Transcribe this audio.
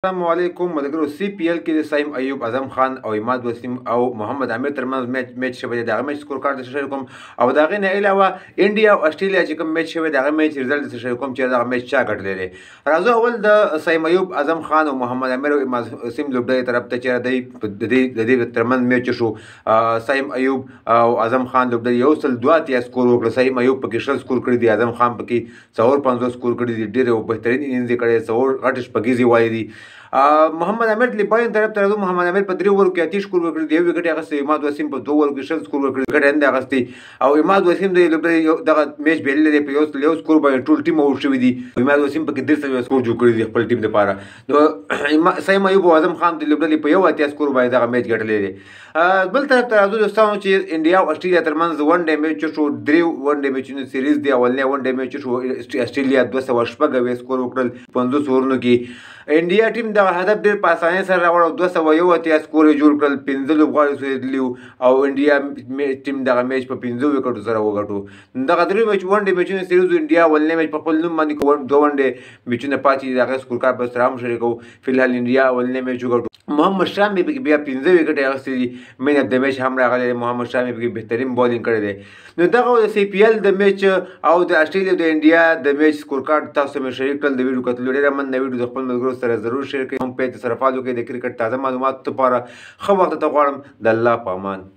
السلام علیکم ملګرو سی پی ایل کې د سایم ایوب اعظم خان او اماد وسیم او محمد عامر ترمنځ میچ شوی دی. دغه میچ سکور کارت درته شیر کوم او د هغې نه علاوه انډیا او اسټرالیا چې کوم میچ شوی دی هغه میچ ریزلټ درته شیر کوم چې دغه میچ چا ګټلی دی. راځو اول د سایم ایوب اعظم خان او محمد عامر او اماد وسیم لوبډلې طرف ته چې د دې ترمنځ میچ شو. سایم ایوب او اعظم خان لوبډلې یو سل دوه اتیا سکور وکړه. سایم ایوب پکې شل سکور کړي دي، اعظم خان پکې څلور پنځوس سکور کړي دي. ډېر بهترین انینګز یې کړی، څلور غټې شپږیزې والې دي. محمد عامر لیباین طرف ته راځو. محمد عامر په 3 اوورو کې 80 سکور وکړي دي، یو وکټ یې اخیستی. اماد وسیم په 2 اوورو کې 60 سکور وکړي، وکټ یې هم دی اخیستی. او اماد وسیم د لوبډلې دغه میچ بایللی دی، په یو سکور باندې ټول ټیم آوټ شوي دي. اماد وسیم پکې 300 سکور جوړ کړي دي خپل ټیم دپاره. نو سایم ایوب او اعظم خان د لوبډلې په 1 سکور باندې دغه میچ ګټلی دی. بل طرف ته راځو دوستانو چې انډیا او اسټرالیا ترمنځ ون ډے میچ شو. 3 ون ډے میچونو سیریز دی. اولنی ون ډے میچ شو، اسټرالیا 206 سکور وکړل 50 اوورونو کې. انډیا ټیم دغه هدف ډېر په اسانۍ سره راوړ او 281 سکور یې جوړ کړل، 15 لوبغاړي سوځېدلي وو او انډیا ټیم دغه میچ په 15 وکټو سره وګټو. دغه 3 میچ ون ډے میچونو سیریز اندیا اولنی میچ په خپل نوم باندې 2 ون ډے میچونه پاتې دي، د هغې سکور کارت به سره هم شریکوو. فلحال انډیا اولنی میچ وګټو. محمد شامي پکې بیا 15 وکټې اخیستې دي. مین اف د میچ هم راغلی دی، محمد شامي پکې بهترین بالینګ کړی دی. نو دغه د سی پی ایل د میچ او د اسټرالیا د انډیا د میچ سکور کارت تاسو ته مې شریک کړل. د ویډیو کتلو ډېره مننه. ویډیو د خپل ملګرو سره ضرور شیر کړئ، هم پیج ته سره فالو کړئ. د کرکټ تازه معلوماتو لپاره ښه وخت درته غواړم. د الله په امان.